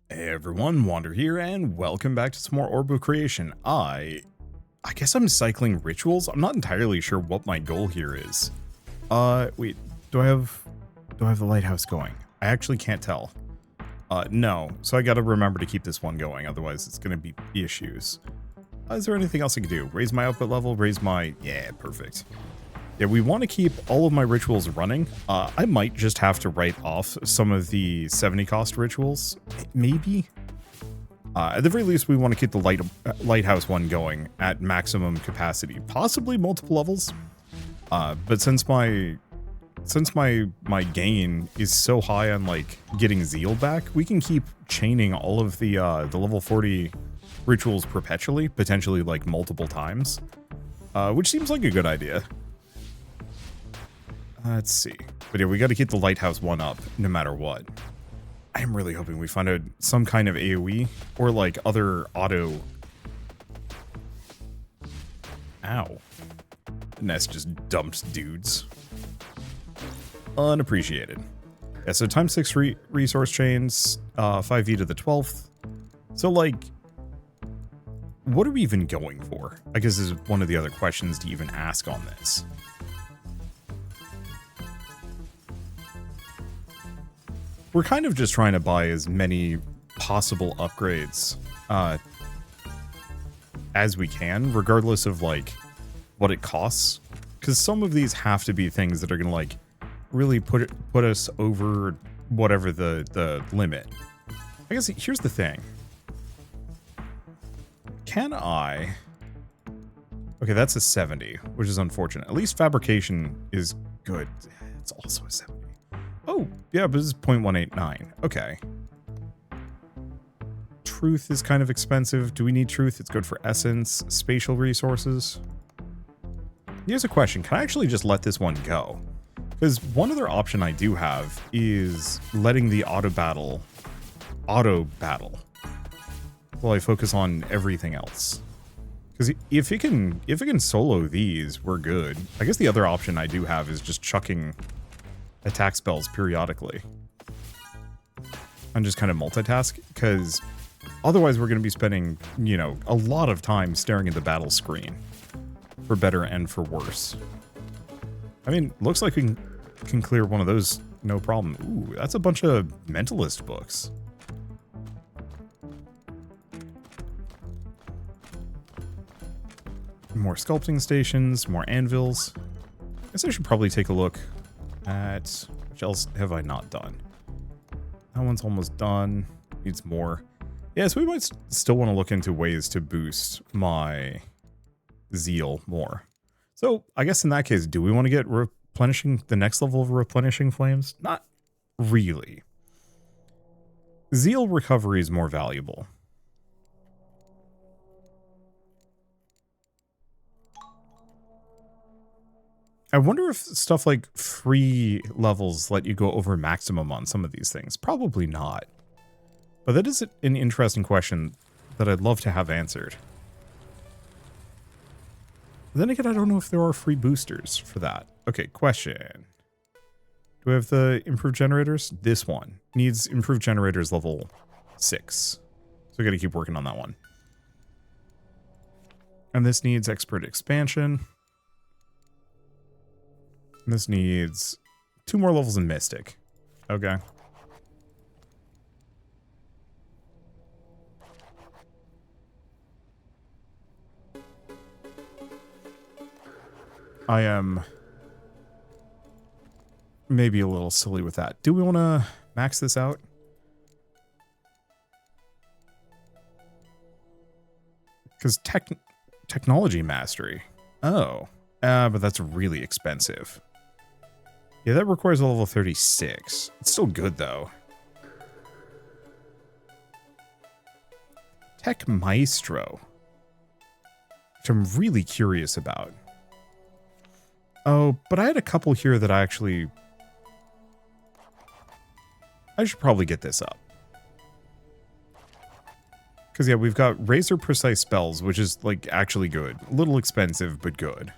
Hey everyone, Wander here, and welcome back to some more Orb of Creation. I guess I'm cycling rituals. I'm not entirely sure what my goal here is. Wait, do I have the lighthouse going? I actually can't tell. No, so I gotta remember to keep this one going, otherwise it's gonna be issues. Is there anything else I can do? Raise my output level, yeah, perfect. Yeah, we want to keep all of my rituals running. I might just have to write off some of the 70 cost rituals, maybe. At the very least, we want to keep the lighthouse one going at maximum capacity, possibly multiple levels. But since my gain is so high on like getting zeal back, we can keep chaining all of the level 40 rituals perpetually, potentially like multiple times, which seems like a good idea. Let's see. But yeah, we got to keep the lighthouse one up no matter what. I am really hoping we find some kind of AoE or like other auto. Ow. Nest just dumps dudes. Unappreciated. Yeah, so times 6 resource chains, 5e to the 12th. So like, what are we even going for? I guess this is one of the other questions to even ask on this. We're kind of just trying to buy as many possible upgrades as we can, regardless of like what it costs. Because some of these have to be things that are going to like really put us over whatever the limit. I guess here's the thing. Can I... Okay, that's a 70, which is unfortunate. At least fabrication is good. It's also a 70. Oh, yeah, but this is 0.189. Okay. Truth is kind of expensive. Do we need truth? It's good for essence, spatial resources. Here's a question. Can I actually just let this one go? Because one other option I do have is letting the auto battle while I focus on everything else. Because if it can solo these, we're good. I guess the other option I do have is just chucking attack spells periodically and just kind of multitask, because otherwise we're going to be spending, you know, a lot of time staring at the battle screen, for better and for worse. I mean, looks like we can clear one of those no problem. Ooh, that's a bunch of mentalist books. More sculpting stations, more anvils. I guess I should probably take a look at which else have I not done. That one's almost done. Needs more. Yeah, so we might still want to look into ways to boost my zeal more. So I guess in that case, do we want to get replenishing the next level of replenishing flames? Not really. Zeal recovery is more valuable. I wonder if stuff like free levels let you go over maximum on some of these things. Probably not. But that is an interesting question that I'd love to have answered. But then again, I don't know if there are free boosters for that. Okay, question. Do we have the improved generators? This one needs improved generators level 6. So we gotta keep working on that one. And this needs expert expansion. This needs 2 more levels in Mystic. Okay. I am maybe a little silly with that. Do we want to max this out? Because technology mastery. Oh. But that's really expensive. Yeah, that requires a level 36. It's still good, though. Tech Maestro. Which I'm really curious about. Oh, but I had a couple here that I should probably get this up. Because, yeah, we've got razor precise spells, which is, like, actually good. A little expensive, but good.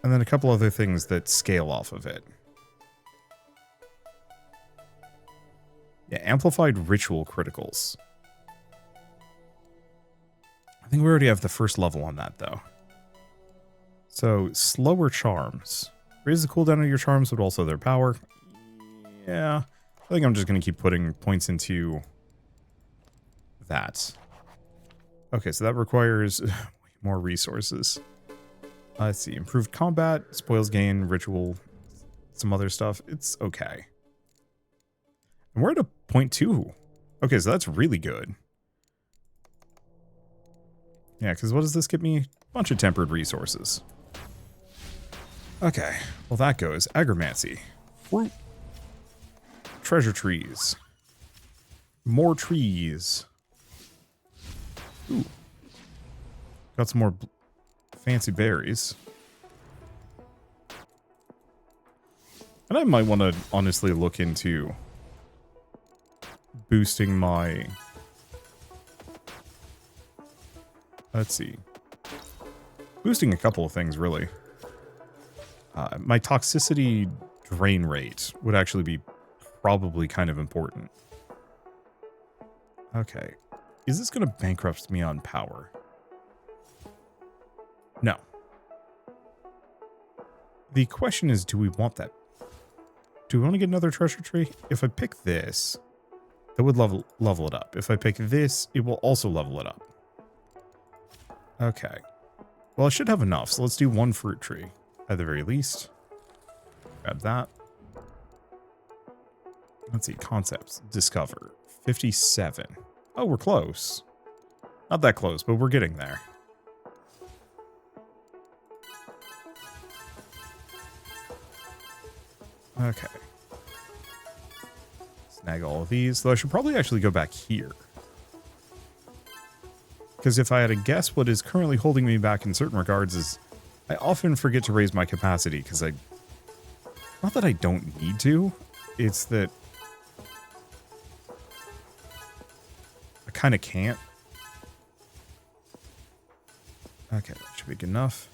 And then a couple other things that scale off of it. Yeah, amplified ritual criticals. I think we already have the first level on that, though. So, slower charms. Raise the cooldown of your charms, but also their power. Yeah, I think I'm just going to keep putting points into that. Okay, so that requires more resources. Let's see. Improved combat, spoils gain, ritual, some other stuff. It's okay. And we're at a 0.2. Okay, so that's really good. Yeah, because what does this get me? A bunch of tempered resources. Okay, well that goes. Agromancy. Fruit. Treasure trees. More trees. Ooh. Got some more fancy berries. And I might want to honestly look into boosting my... Let's see. Boosting a couple of things, really. My toxicity drain rate would actually be probably kind of important. Okay. Is this going to bankrupt me on power? No. The question is, do we want that? Do we want to get another treasure tree? If I pick this, that would level it up. If I pick this, it will also level it up. Okay. Well, I should have enough, so let's do one fruit tree at the very least. Grab that. Let's see, concepts. Discover. 57. Oh, we're close. Not that close, but we're getting there. Okay. Snag all of these. Though I should probably actually go back here. Because if I had to guess, what is currently holding me back in certain regards is I often forget to raise my capacity because I... Not that I don't need to, it's that I kind of can't. Okay, that should be good enough.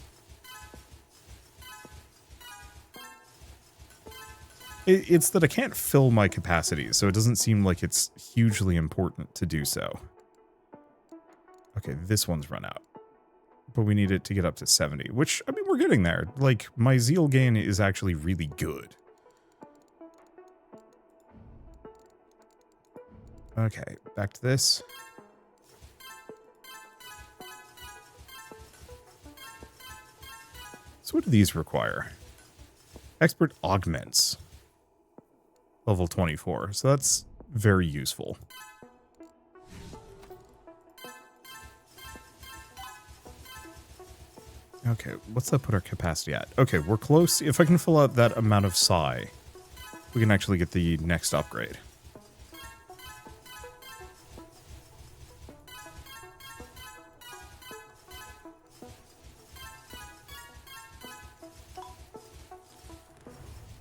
It's that I can't fill my capacity, so it doesn't seem like it's hugely important to do so. Okay, this one's run out. But we need it to get up to 70, which, I mean, we're getting there. Like, my zeal gain is actually really good. Okay, back to this. So what do these require? Expert augments. Level 24, so that's very useful. Okay, what's that put our capacity at? Okay, we're close. If I can fill out that amount of psi, we can actually get the next upgrade.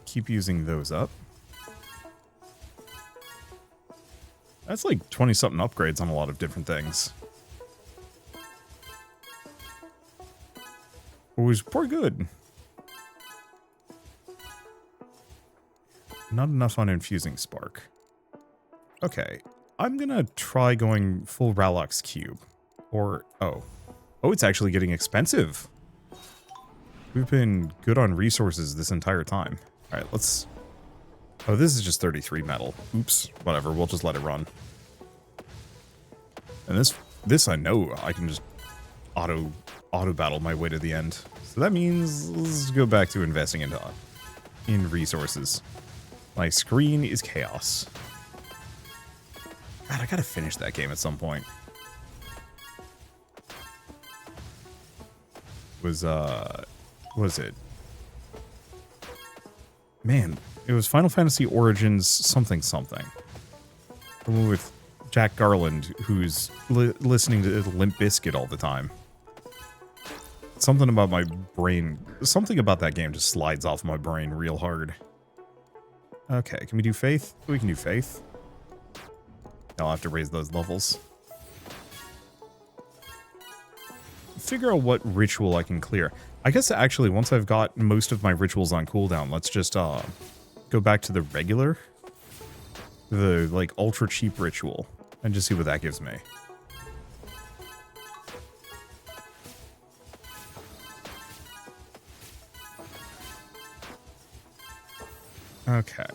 Keep using those up. That's like 20-something upgrades on a lot of different things. It was pretty good. Not enough on infusing spark. Okay, I'm gonna try going full Ralox cube. Or, oh, it's actually getting expensive. We've been good on resources this entire time. All right, let's... Oh, this is just 33 metal. Oops, whatever, we'll just let it run. And this I know I can just auto battle my way to the end. So that means let's go back to investing in resources. My screen is chaos. God, I gotta finish that game at some point. What was it? Man, it was Final Fantasy Origins something. The one with Jack Garland, who's listening to Limp Bizkit all the time. Something about my brain, something about that game just slides off my brain real hard. Okay, can we do Faith? We can do Faith. I'll have to raise those levels. Figure out what ritual I can clear. I guess actually, once I've got most of my rituals on cooldown, let's just go back to the regular. the like ultra cheap ritual and just see what that gives me. Okay.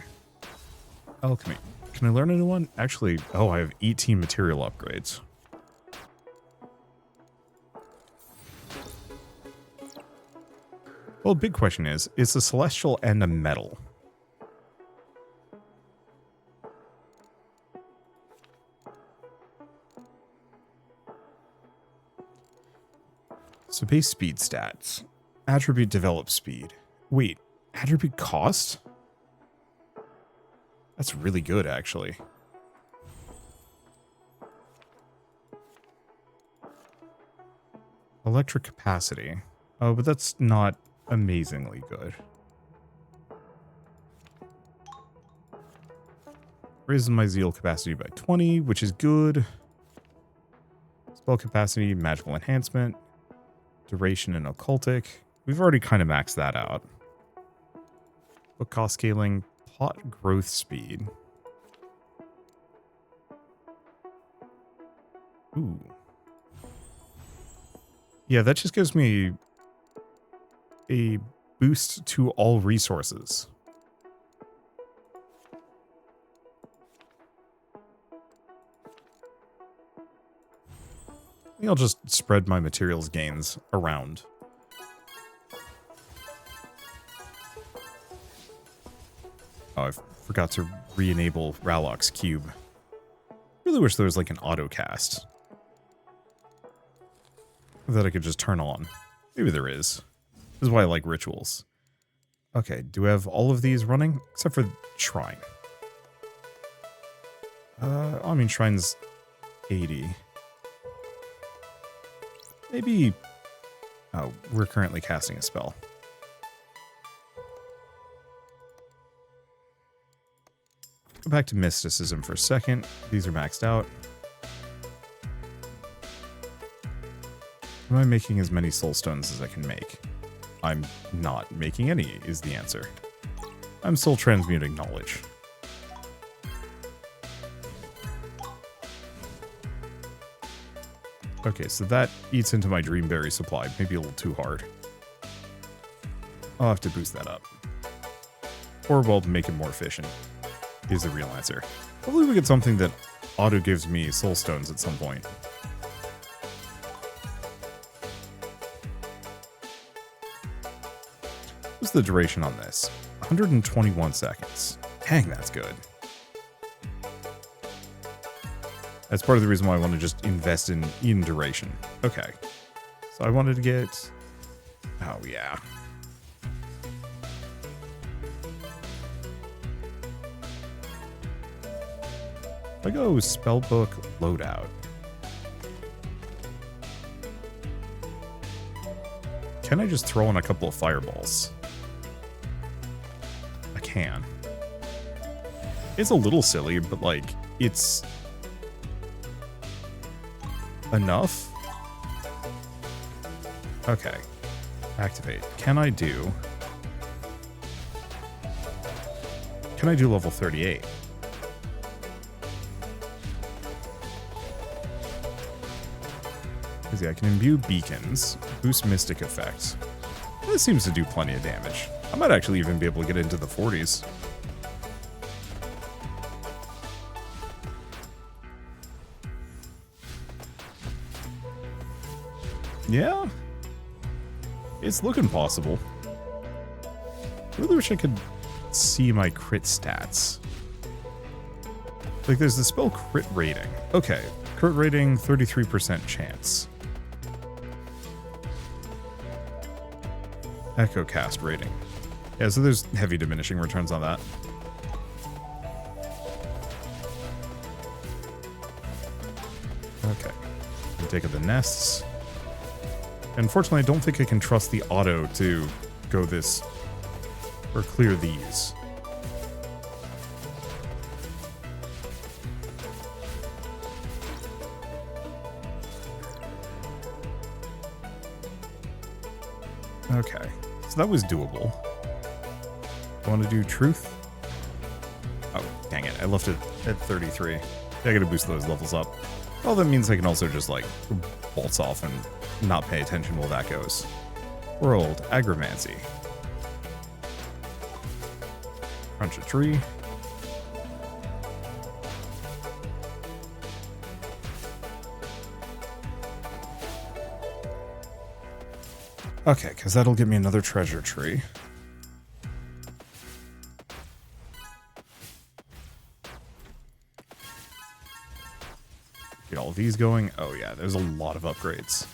Alchemy. Can I learn a new one? Actually, oh, I have 18 material upgrades. Well, the big question is a celestial and a metal? So base speed stats. Attribute develop speed. Wait, attribute cost? That's really good, actually. Electric capacity. Oh, but that's not amazingly good. Raises my zeal capacity by 20, which is good. Spell capacity, magical enhancement. Duration and occultic. We've already kind of maxed that out. Book cost scaling, plot growth speed. Ooh. Yeah, that just gives me a boost to all resources. I think I'll just spread my materials gains around. Oh, I forgot to re-enable Rallock's cube. Really wish there was like an auto cast that I could just turn on. Maybe there is. This is why I like rituals. Okay, do we have all of these running? Except for Shrine. I mean, Shrine's 80. Maybe... Oh, we're currently casting a spell. Go back to Mysticism for a second. These are maxed out. Am I making as many soul stones as I can make? I'm not making any, is the answer. I'm still transmuting knowledge. Okay, so that eats into my Dreamberry supply. Maybe a little too hard. I'll have to boost that up. Or, well, make it more efficient is the real answer. Hopefully we get something that auto gives me soul stones at some point. What's the duration on this? 121 seconds. Dang, that's good. That's part of the reason why I want to just invest in duration. Okay. So I wanted to get... Oh, yeah. If I go spellbook loadout. Can I just throw in a couple of fireballs? I can. It's a little silly, but like, it's enough. Okay. Activate. Can I do level 38? Because yeah, I can imbue beacons, boost mystic effects. This seems to do plenty of damage. I might actually even be able to get into the 40s. Yeah. It's looking possible. I really wish I could see my crit stats. Like, there's the spell crit rating. Okay. Crit rating, 33% chance. Echo cast rating. Yeah, so there's heavy diminishing returns on that. Okay. Take up the nests. Unfortunately, I don't think I can trust the auto to go this or clear these. Okay, so that was doable. I want to do truth. Oh, Dang it, I left it at 33. I gotta boost those levels up. Well, that means I can also just, like, bolts off and not pay attention while that goes. World Agromancy. Crunch a tree. Okay, because that'll give me another treasure tree. Get all of these going. Oh yeah, there's a lot of upgrades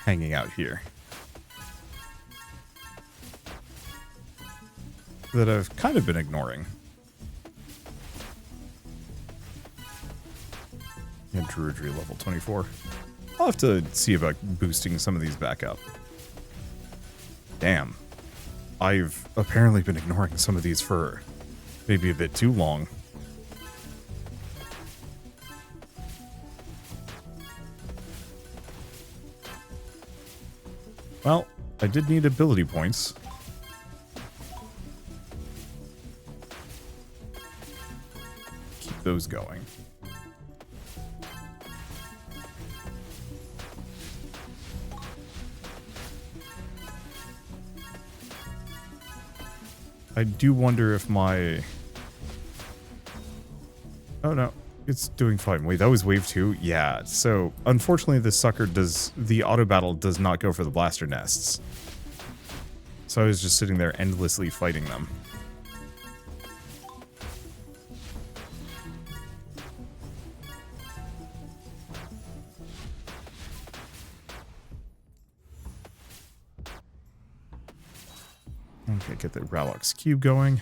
hanging out here that I've kind of been ignoring. Yeah, Druidry level 24. I'll have to see about boosting some of these back up. Damn. I've apparently been ignoring some of these for maybe a bit too long. Well, I did need ability points. Keep those going. I do wonder if my... Oh no, it's doing fine. Wait, that was wave 2? Yeah, so unfortunately this sucker does... The auto battle does not go for the blaster nests. So I was just sitting there endlessly fighting them. Okay, get the Ralox cube going.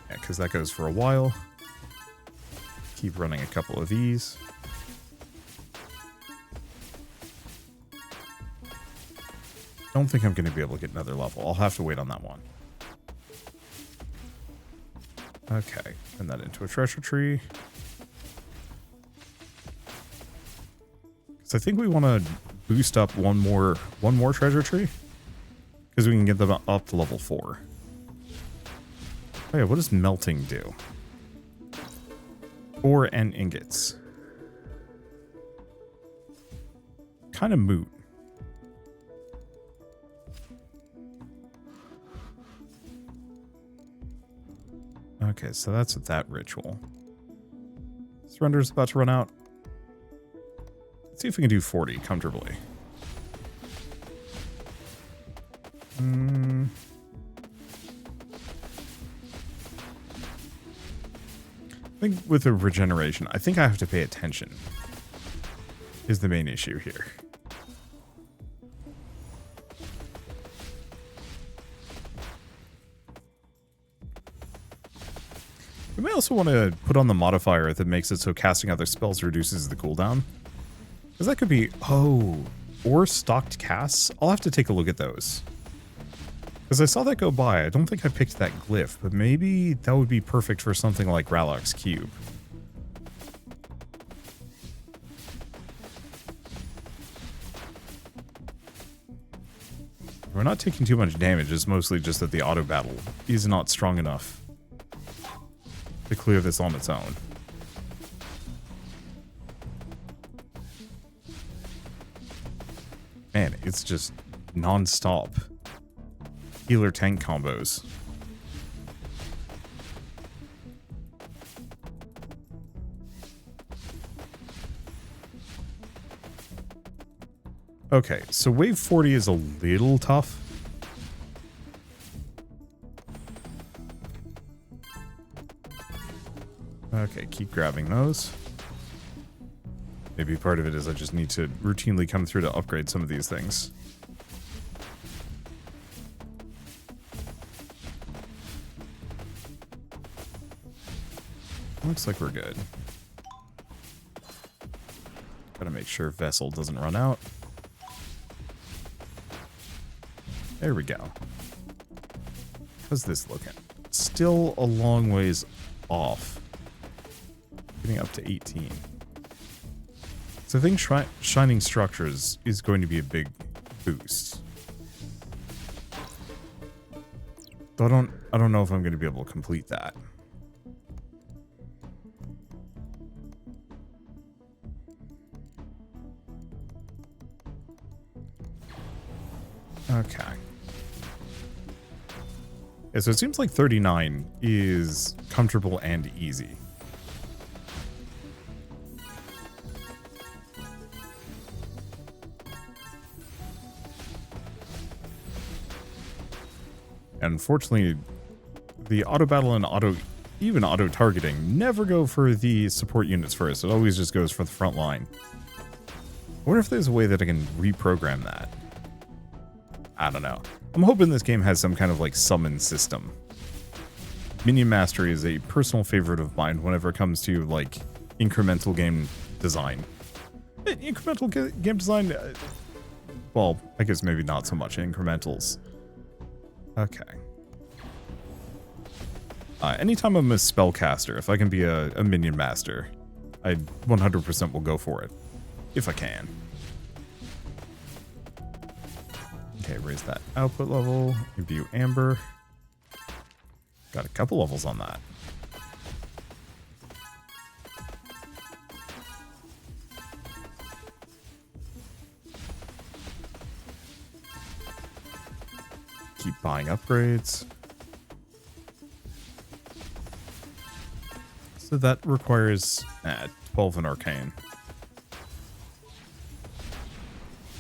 Yeah, because that goes for a while. Keep running a couple of these. Don't think I'm going to be able to get another level. I'll have to wait on that one. Okay, turn that into a treasure tree. So I think we want to boost up one more treasure tree, because we can get them up to level 4. Oh yeah, what does melting do? 4 and ingots. Kind of moot. Okay, so that's with that ritual. Surrender's about to run out. Let's see if we can do 40 comfortably. I think with the regeneration, I think I have to pay attention is the main issue here. We may also want to put on the modifier that makes it so casting other spells reduces the cooldown. Because that could be... Oh, or stocked casts? I'll have to take a look at those. Because I saw that go by. I don't think I picked that glyph, but maybe that would be perfect for something like Ralox Cube. We're not taking too much damage. It's mostly just that the auto battle is not strong enough to clear this on its own. Man, it's just non-stop healer tank combos. Okay, so wave 40 is a little tough. Okay, keep grabbing those. Maybe part of it is I just need to routinely come through to upgrade some of these things. Looks like we're good. Gotta make sure Vessel doesn't run out. There we go. How's this looking? Still a long ways off. Getting up to 18. So I think Shining Structures is going to be a big boost. So I don't know if I'm going to be able to complete that. Okay. Yeah, so it seems like 39 is comfortable and easy. And unfortunately, the auto battle and even auto targeting never go for the support units first. It always just goes for the front line. I wonder if there's a way that I can reprogram that. I don't know. I'm hoping this game has some kind of like summon system. Minion Mastery is a personal favorite of mine whenever it comes to like incremental game design. Incremental game design, well, I guess maybe not so much incrementals. Okay. Anytime I'm a spellcaster, if I can be a minion master, I 100% will go for it. If I can. Okay, raise that output level. Review Amber. Got a couple levels on that. Keep buying upgrades. So that requires 12 in Arcane.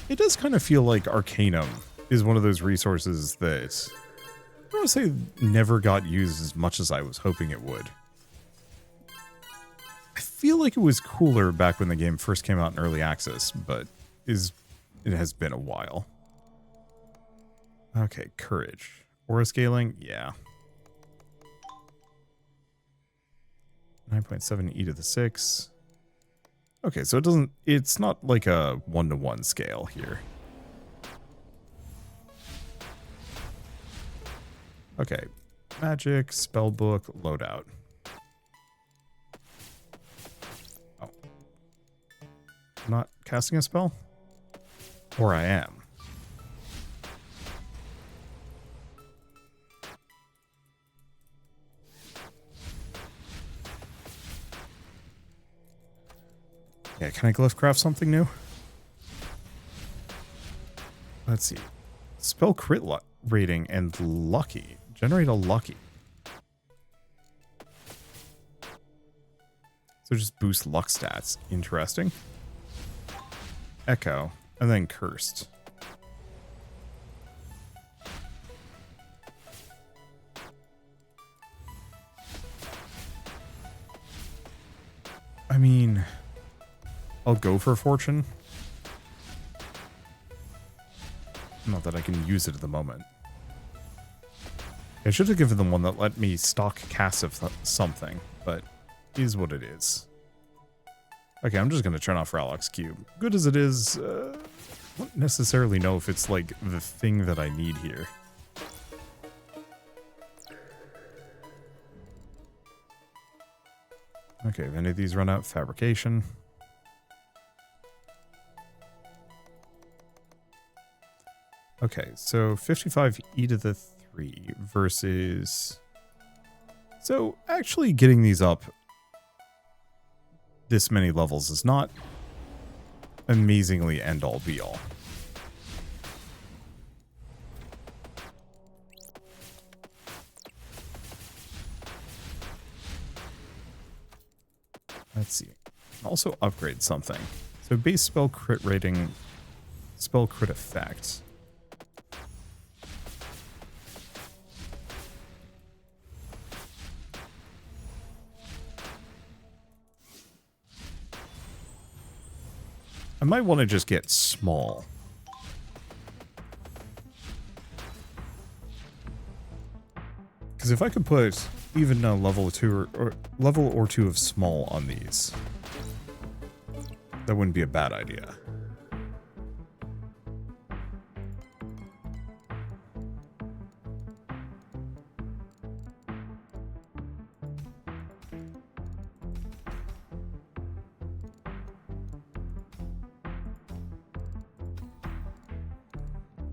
It does kind of feel like Arcanum is one of those resources that I don't want to say never got used as much as I was hoping it would. I feel like it was cooler back when the game first came out in early access, but it has been a while. Okay, Courage. Aura scaling? Yeah. 9.7 e to the 6. Okay, so it's not like a 1-to-1 scale here. Okay, magic, spellbook, loadout. Oh. I'm not casting a spell? Or I am. Yeah, can I glyphcraft something new? Let's see. Spell crit rating and lucky. Generate a lucky. So just boost luck stats. Interesting. Echo. And then cursed. I mean, I'll go for fortune. Not that I can use it at the moment. I should have given them one that let me stock cast of something, but is what it is. Okay, I'm just going to turn off Rallox Cube. Good as it is, I don't necessarily know if it's like the thing that I need here. Okay, if any of these run out, fabrication. Okay, so 55 e to the 3 versus... So actually getting these up this many levels is not amazingly end-all be-all. Let's see. Also upgrade something. So base spell crit rating, spell crit effect. I might want to just get small. Because if I could put even a level 2 or level or 2 of small on these, that wouldn't be a bad idea.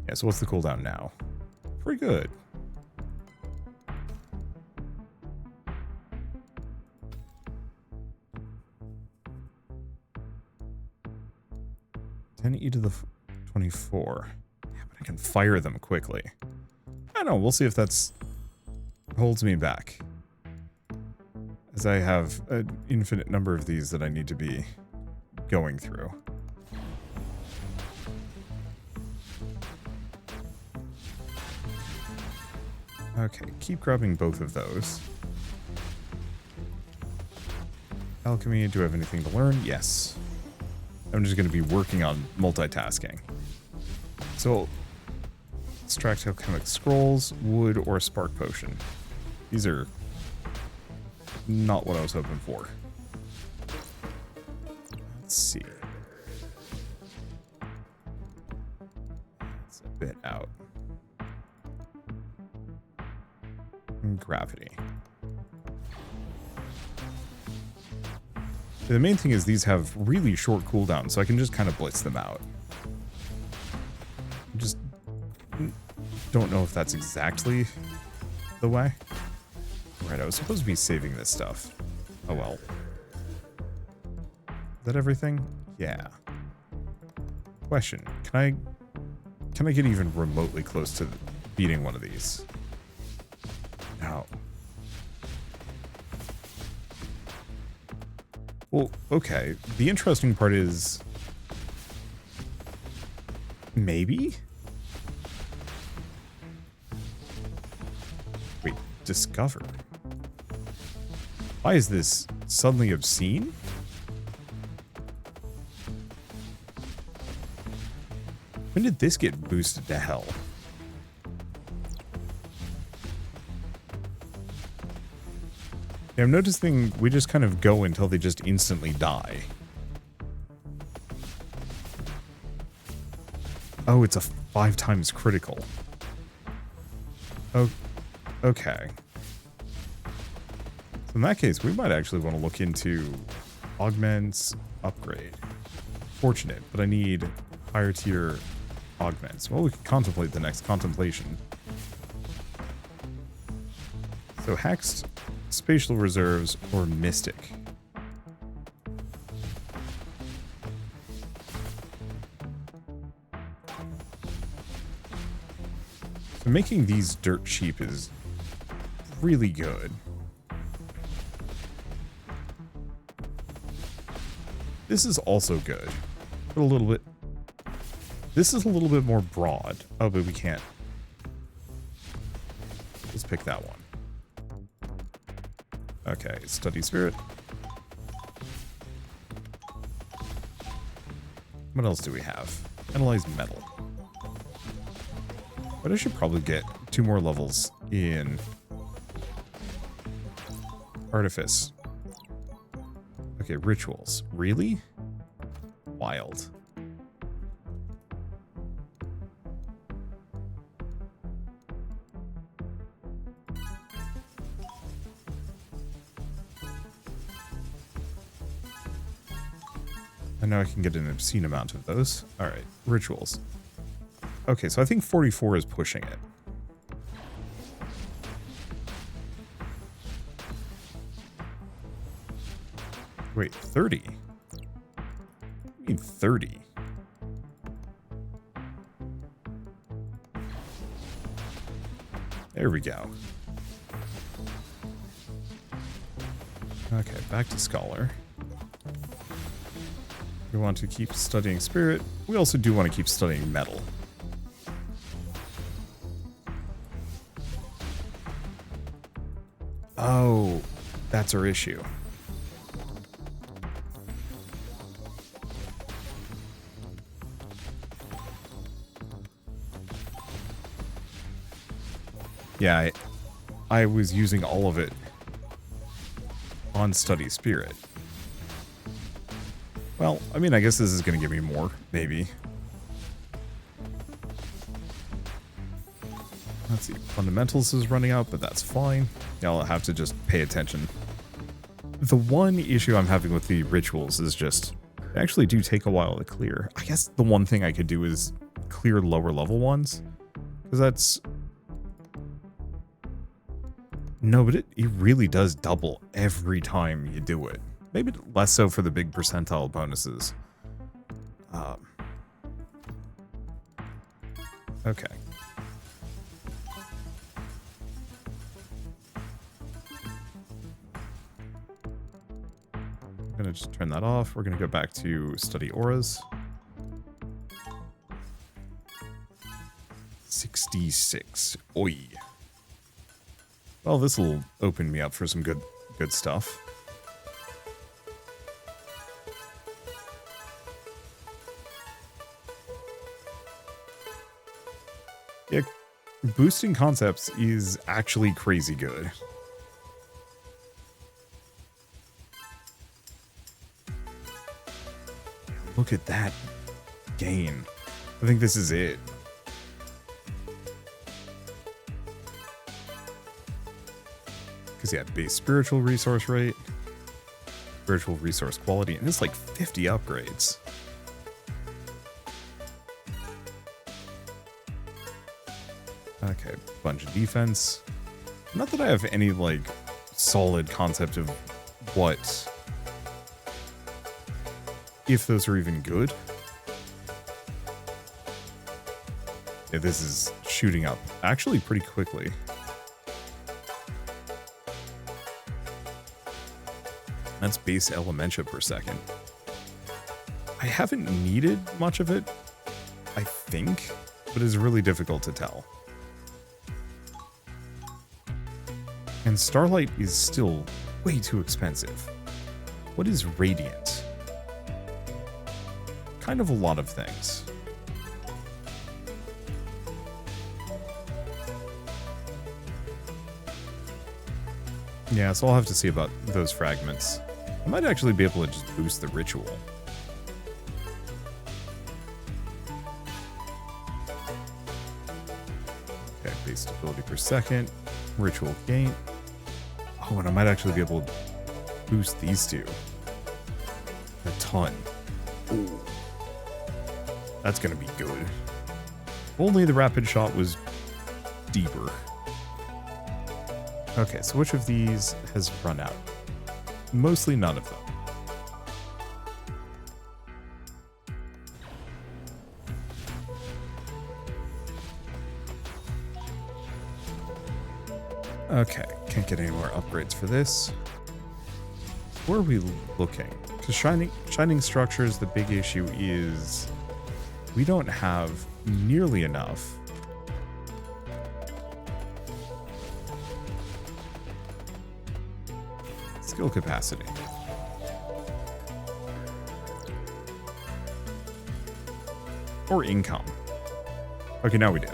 Yeah, so what's the cooldown now? Pretty good. 10e to the 24. Yeah, but I can fire them quickly. I don't know. We'll see if that's holds me back, as I have an infinite number of these that I need to be going through. Okay, keep grabbing both of those. Alchemy, do I have anything to learn? Yes. I'm just going to be working on multitasking. So, extract alchemic scrolls, wood, or spark potion. These are not what I was hoping for. Let's see. It's a bit out. And gravity. The main thing is these have really short cooldowns, so I can just kind of blitz them out. Just don't know if that's exactly the way. Right, I was supposed to be saving this stuff. Oh well. Is that everything? Yeah. Question. Can I get even remotely close to beating one of these? No. Well, okay. The interesting part is... maybe? Wait, discover. Why is this suddenly obscene? When did this get boosted to hell? Yeah, I'm noticing we just kind of go until they just instantly die. Oh, it's a 5 times critical. Oh, okay. So in that case, we might actually want to look into augments, upgrade. Fortunate, but I need higher tier augments. Well, we can contemplate the next contemplation. So hexed, spatial reserves, or mystic. So making these dirt cheap is really good. This is also good, but a little bit... this is a little bit more broad. Oh, but we can't. Let's pick that one. Okay, study spirit. What else do we have? Analyze metal. But I should probably get 2 more levels in artifice. Okay, rituals. Really? Wild. I know I can get an obscene amount of those. Alright, rituals. Okay, so I think 44 is pushing it. Wait, 30? I mean 30. There we go. Okay, back to Scholar. We want to keep studying spirit. We also do want to keep studying metal. Oh, that's our issue. Yeah, I was using all of it on study spirit. Well, I mean, I guess this is going to give me more, maybe. Let's see, fundamentals is running out, but that's fine. Yeah, I'll have to just pay attention. The one issue I'm having with the rituals is just, they actually do take a while to clear. I guess the one thing I could do is clear lower level ones, because that's... no, but it really does double every time you do it. Maybe less so for the big percentile bonuses. Okay. I'm going to just turn that off. We're going to go back to study auras. 66. Oi. Well, this will open me up for some good stuff. Yeah, boosting concepts is actually crazy good. Look at that gain. I think this is it. Because, yeah, base spiritual resource rate, spiritual resource quality, and it's like 50 upgrades. Okay, bunch of defense. Not that I have any, like, solid concept of what, if those are even good. Yeah, this is shooting up actually pretty quickly. That's base elementia per second. I haven't needed much of it, I think, but it's really difficult to tell. And Starlight is still way too expensive. What is Radiant? Kind of a lot of things. Yeah, so I'll have to see about those fragments. I might actually be able to just boost the ritual. Okay, base stability per second. Ritual gain. Oh, and I might actually be able to boost these two. A ton. Ooh. That's gonna be good. If only the rapid shot was deeper. Okay, so which of these has run out? Mostly none of them. Okay, can't get any more upgrades for this. Where are we looking? Because shining structures, the big issue is we don't have nearly enough skill capacity. Or income. Okay, now we do.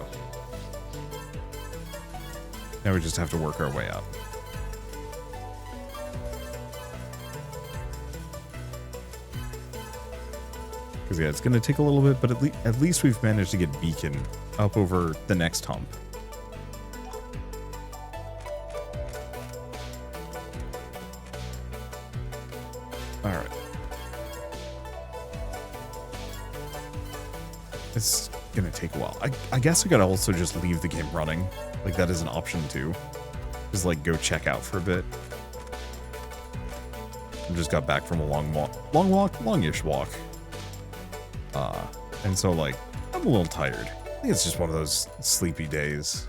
Now we just have to work our way up. Because, yeah, it's going to take a little bit, but at least we've managed to get Beacon up over the next hump. Alright. It's going to take a while. I guess I could also just leave the game running. Like, that is an option, too. Just, like, go check out for a bit. I just got back from a long walk. Longish walk. And so, like, I'm a little tired. I think it's just one of those sleepy days.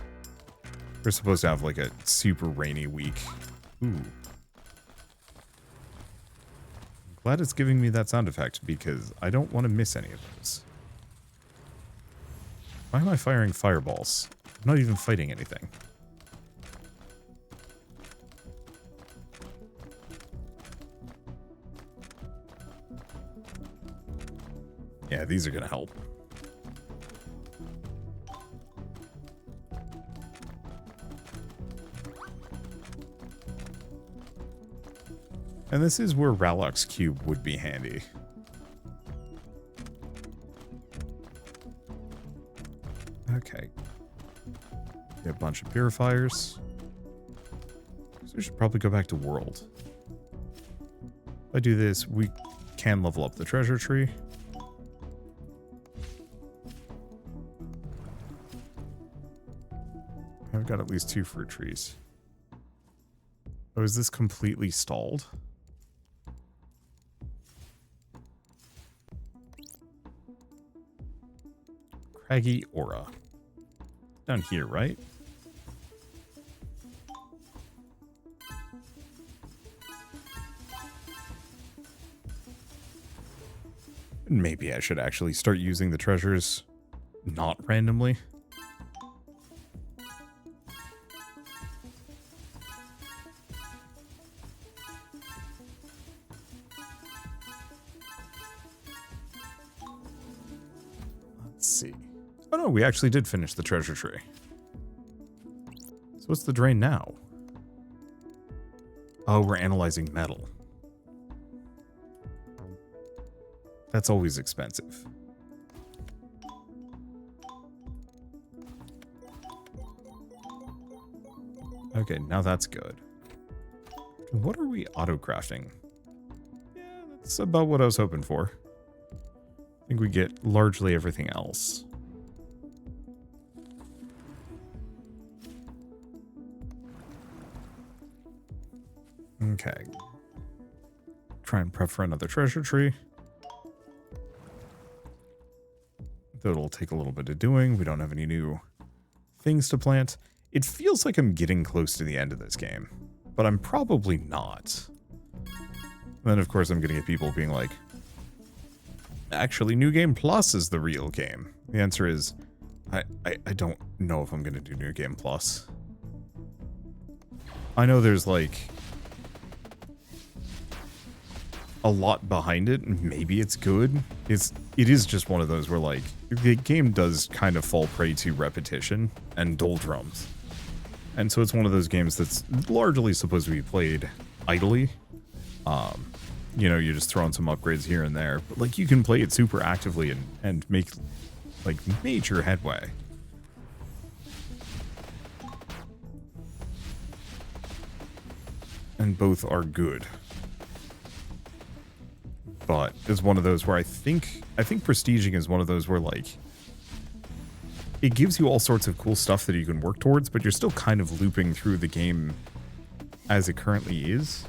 We're supposed to have, like, a super rainy week. Ooh. I'm glad it's giving me that sound effect, because I don't want to miss any of those. Why am I firing fireballs? I'm not even fighting anything. Yeah, these are going to help. And this is where Ralock's Cube would be handy. Okay. Get a bunch of purifiers. So we should probably go back to World. If I do this, we can level up the treasure tree. I've got at least 2 fruit trees. Oh, is this completely stalled? Craggy Aura. Down here, right? Maybe I should actually start using the treasures not randomly. Let's see. Oh no, we actually did finish the treasure tree. So what's the drain now? Oh, we're analyzing metal. That's always expensive. Okay, now that's good. What are we auto-crafting? Yeah, that's about what I was hoping for. I think we get largely everything else. Okay. Try and prep for another treasure tree. Though it'll take a little bit of doing. We don't have any new things to plant. It feels like I'm getting close to the end of this game, but I'm probably not. And then, of course, I'm going to get people being like, actually, New Game Plus is the real game. The answer is, I don't know if I'm going to do New Game Plus. I know there's, like, a lot behind it, and maybe it's good. It is just one of those where, like, the game does kind of fall prey to repetition and doldrums. And so it's one of those games that's largely supposed to be played idly. You know, you're just throwing some upgrades here and there. But, like, you can play it super actively and make, like, major headway. And both are good. But it's one of those where I think prestiging is one of those where, like, it gives you all sorts of cool stuff that you can work towards, but you're still kind of looping through the game as it currently is.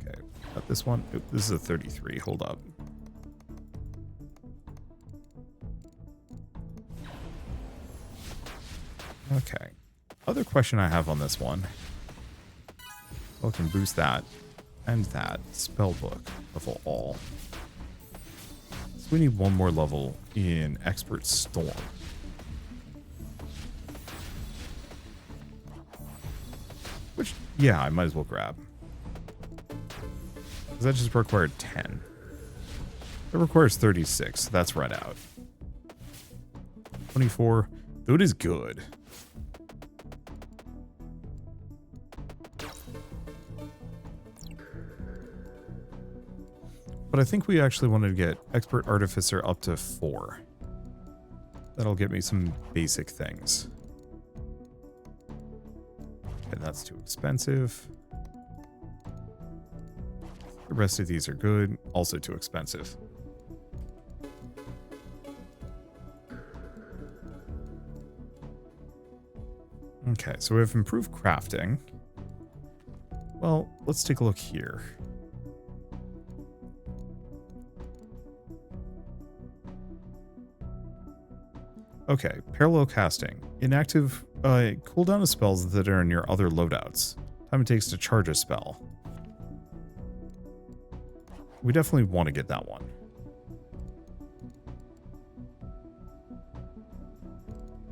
Okay, got this one. Oop, this is a 33. Hold up. Okay. Other question I have on this one. Well, I can boost that and that spellbook level all. So we need one more level in Expert Storm. Which, yeah, I might as well grab. Because that just required 10. It requires 36, so that's right out. 24, though it is good. But I think we actually wanted to get Expert Artificer up to 4. That'll get me some basic things. Okay, that's too expensive. The rest of these are good, also too expensive. Okay, so we have improved crafting. Well, let's take a look here. Okay, parallel casting. Inactive cooldown of spells that are in your other loadouts. Time it takes to charge a spell. We definitely want to get that one.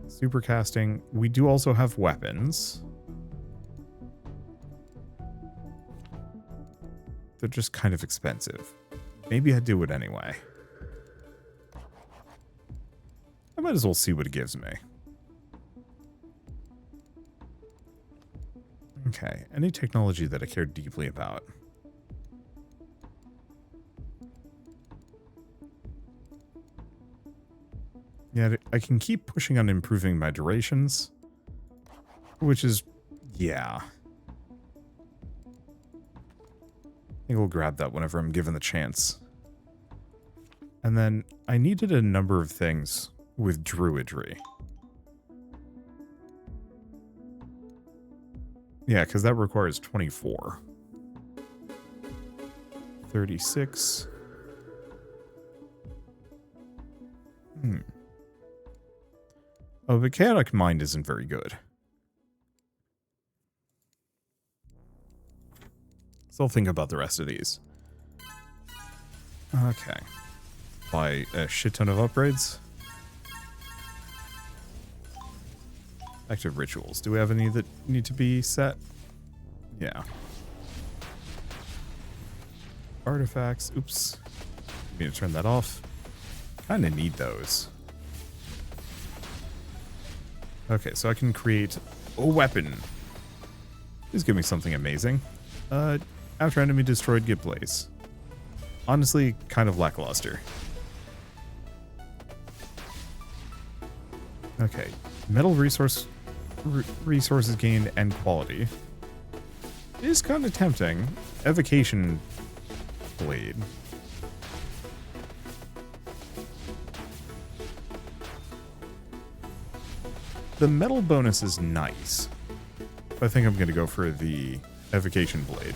Super casting. We do also have weapons. They're just kind of expensive. Maybe I'd do it anyway. I might as well see what it gives me. Okay, any technology that I care deeply about. Yeah, I can keep pushing on improving my durations, which is, yeah. I think we'll grab that whenever I'm given the chance. And then I needed a number of things with druidry. Yeah, because that requires 24. 36. Hmm. Oh, but chaotic mind isn't very good. So I'll think about the rest of these. Okay. Buy a shit ton of upgrades. Active rituals. Do we have any that need to be set? Yeah. Artifacts. Oops. I'm going to turn that off. Kind of need those. Okay, so I can create a weapon. Please give me something amazing. After enemy destroyed, get blaze. Honestly, kind of lackluster. Okay, metal resources gained and quality is kind of tempting. Evocation blade. The metal bonus is nice. I think I'm going to go for the evocation blade.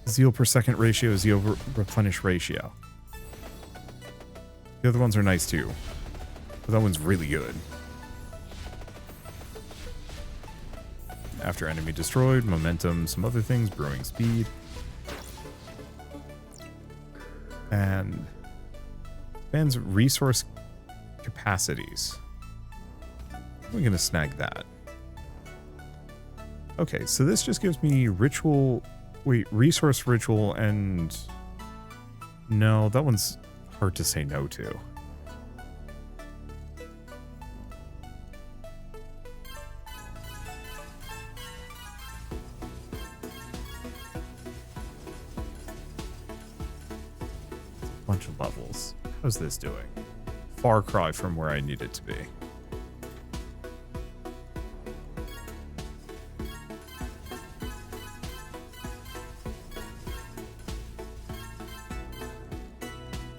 Zeal per second ratio, zeal replenish ratio. The other ones are nice too, but that one's really good. After enemy destroyed, momentum, some other things, brewing speed. And expands resource capacities. We're going to snag that. Okay, so this just gives me ritual... Wait, resource ritual and... No, that one's hard to say no to. Bunch of levels. How's this doing? Far cry from where I need it to be.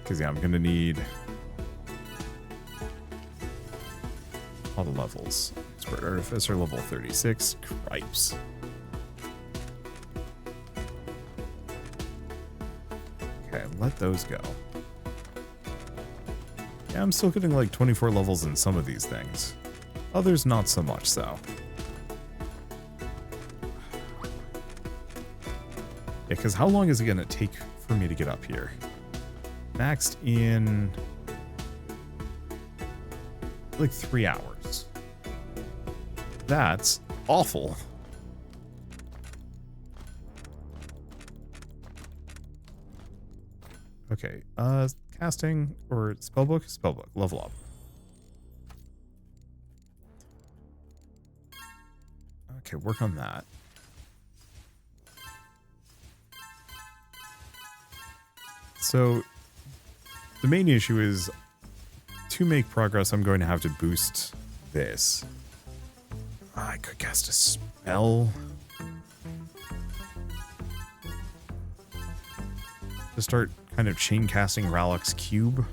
Because, yeah, I'm going to need all the levels. Expert Artificer, level 36. Cripes. Okay, let those go. Yeah, I'm still getting like 24 levels in some of these things. Others not so much so. Yeah, because how long is it going to take for me to get up here? Maxed in like 3 hours. That's awful. Okay, casting or spellbook? Spellbook, level up. Okay, work on that. So the main issue is to make progress, I'm going to have to boost this. I could cast a spell to start kind of chain casting Rallick's cube.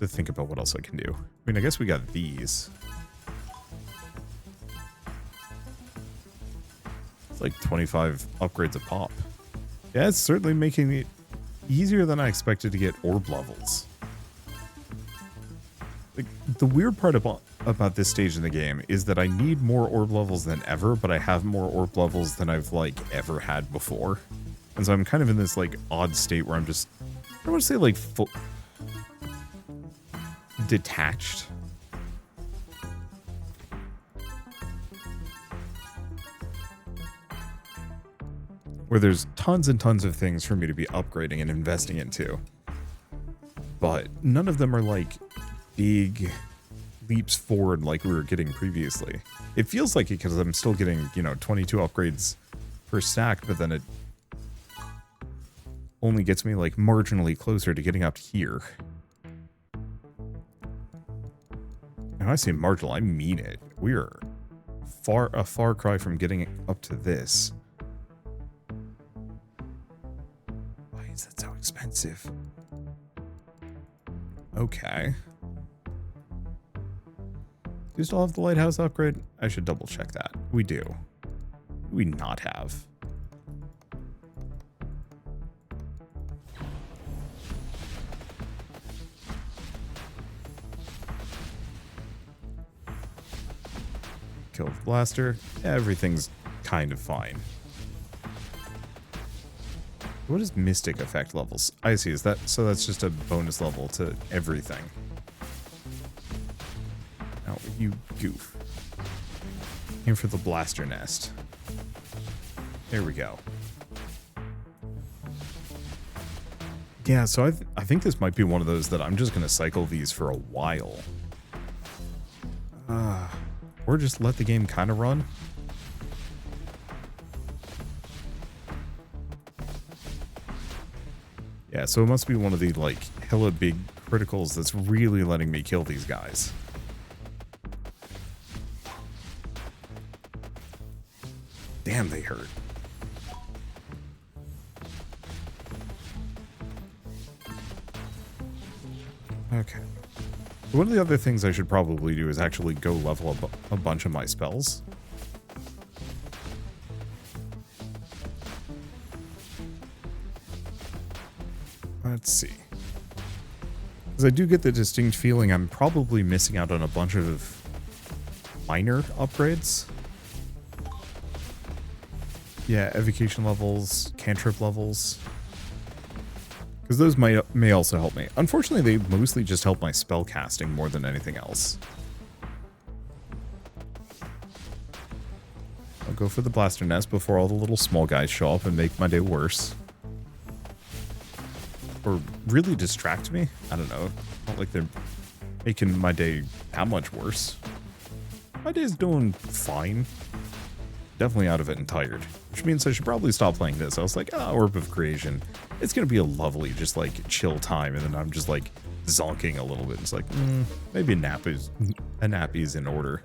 To think about what else I can do. I mean, I guess we got these. It's like 25 upgrades a pop. Yeah, it's certainly making it easier than I expected to get orb levels. Like, the weird part about this stage in the game is that I need more orb levels than ever, but I have more orb levels than I've, like, ever had before. And so I'm kind of in this, like, odd state where I'm just, I don't want to say, like, detached. Where there's tons and tons of things for me to be upgrading and investing into. But none of them are like big leaps forward like we were getting previously. It feels like it because I'm still getting, you know, 22 upgrades per stack, but then it only gets me like marginally closer to getting up here. And I say marginal, I mean it. We are a far cry from getting up to this. Why is that so expensive? Okay. Do you still have the lighthouse upgrade? I should double check that. We do. do we not have? Kill the blaster. Everything's kind of fine. What is mystic effect levels? I see. Is that so? That's just a bonus level to everything. Now you goof. Aim for the blaster nest. There we go. Yeah, so I think this might be one of those that I'm just gonna cycle these for a while. Or just let the game kind of run. Yeah, so it must be one of the, like, hella big criticals that's really letting me kill these guys. Damn, they hurt. Okay. One of the other things I should probably do is actually go level up a bunch of my spells. Let's see. Because I do get the distinct feeling I'm probably missing out on a bunch of minor upgrades. Yeah, evocation levels, cantrip levels. Because those may also help me. Unfortunately, they mostly just help my spell casting more than anything else. I'll go for the blaster nest before all the little small guys show up and make my day worse. Or really distract me. I don't know. Not like they're making my day that much worse. My day's doing fine. Definitely out of it and tired. Which means I should probably stop playing this. I was like, Orb of Creation. It's going to be a lovely, just like, chill time. And then I'm just like zonking a little bit. It's like, maybe a nappy is in order.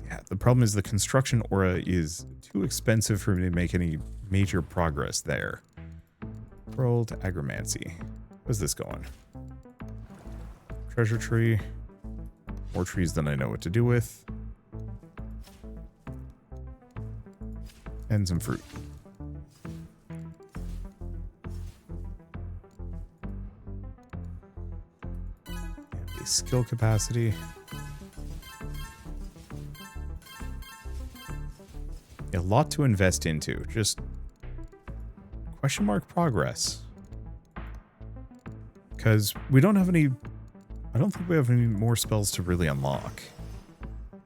Yeah, the problem is the construction aura is too expensive for me to make any major progress there. Roll to agromancy. Where's this going? Treasure tree. More trees than I know what to do with. And some fruit. And a skill capacity. A lot to invest into. Just question mark progress. Because we don't have any... I don't think we have any more spells to really unlock.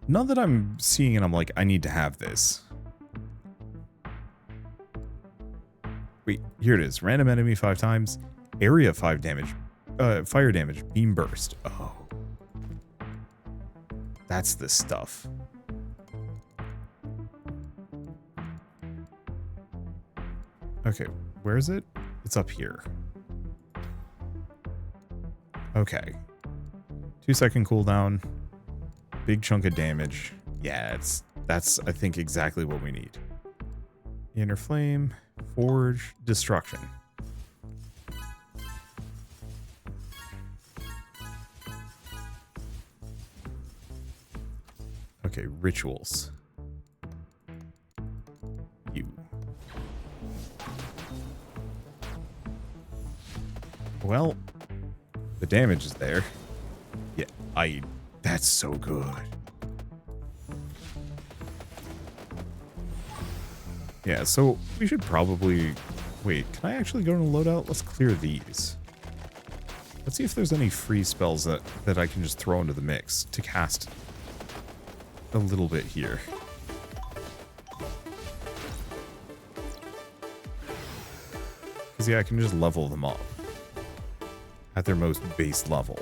Not that I'm seeing and I'm like, I need to have this. Wait, here it is. Random enemy 5 times. Area 5 damage. Fire damage. Beam burst. Oh. That's the stuff. Okay, where is it? It's up here. Okay. 2-second cooldown. Big chunk of damage. Yeah, that's I think exactly what we need. Inner flame, forge, destruction. Okay, rituals. You. Well, the damage is there. Yeah, that's so good. Yeah, so we should probably... Wait, can I actually go to loadout? Let's clear these. Let's see if there's any free spells that I can just throw into the mix to cast a little bit here. Because, yeah, I can just level them up at their most base level.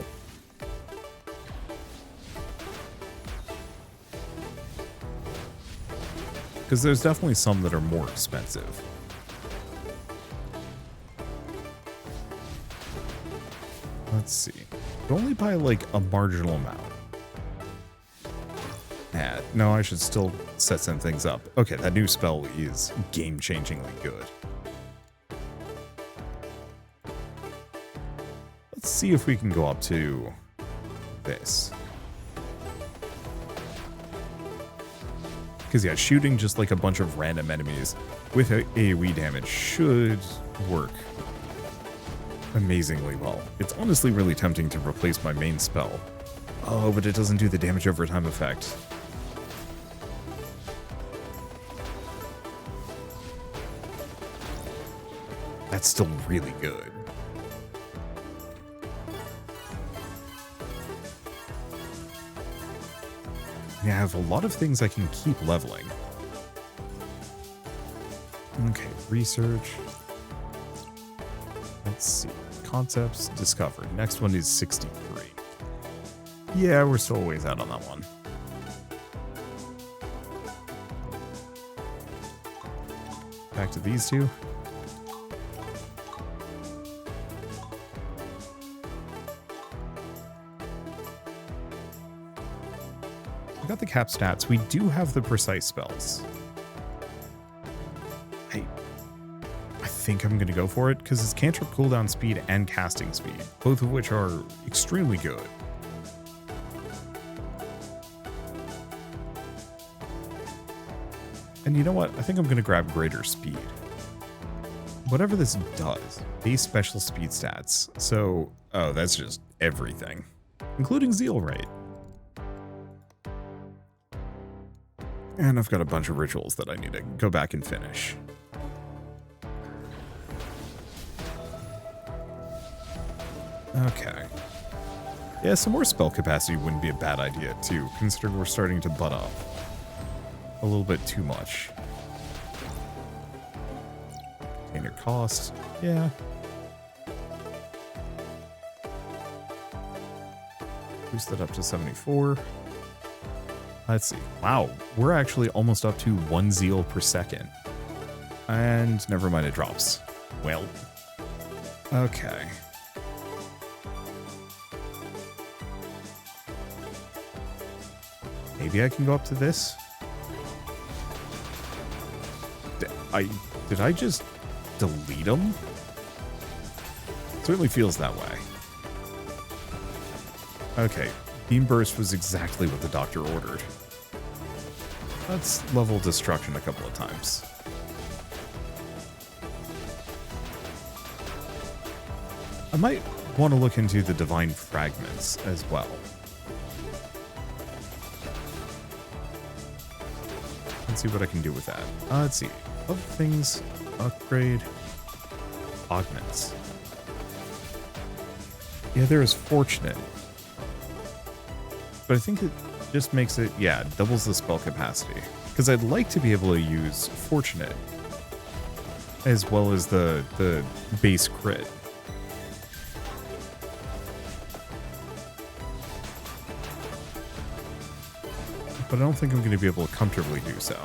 Because there's definitely some that are more expensive. Let's see. But only by like a marginal amount. Nah, no, I should still set some things up. Okay, that new spell is game-changingly good. Let's see if we can go up to this. Because yeah, shooting just like a bunch of random enemies with AoE damage should work amazingly well. It's honestly really tempting to replace my main spell. Oh, but it doesn't do the damage over time effect. That's still really good. Yeah, I have a lot of things I can keep leveling. Okay, research. Let's see. Concepts discovered. Next one is 63. Yeah, we're still a ways out on that one. Back to these two. We got the cap stats. We do have the precise spells. I think I'm going to go for it because it's cantrip cooldown speed and casting speed, both of which are extremely good. And you know what? I think I'm going to grab greater speed. Whatever this does, base special speed stats. So, oh, that's just everything, including zeal rate. And I've got a bunch of rituals that I need to go back and finish. Okay. Yeah, some more spell capacity wouldn't be a bad idea, too, considering we're starting to butt up a little bit too much. And your cost, yeah. Boost that up to 74. Let's see. Wow, we're actually almost up to 1 zeal per second. And never mind, it drops. Well, okay. Maybe I can go up to this? Did I just delete them? Certainly feels that way. Okay, Beam Burst was exactly what the doctor ordered. Let's level Destruction a couple of times. I might want to look into the Divine Fragments as well. Let's see what I can do with that. Let's see. Other things, upgrade, augments. Yeah, there is Fortunate. But I think it just makes it, yeah, doubles the spell capacity. Because I'd like to be able to use Fortunate as well as the base crit. But I don't think I'm going to be able to comfortably do so.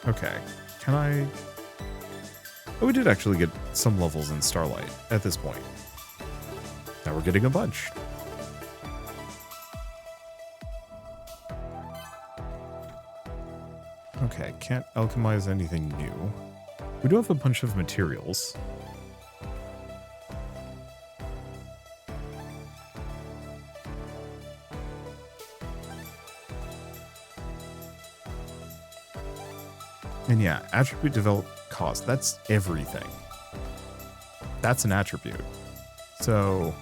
Okay, can I... Oh, we did actually get some levels in Starlight at this point. Now we're getting a bunch. Okay, can't alchemize anything new. We do have a bunch of materials. And yeah, attribute develop cost. That's everything. That's an attribute. So,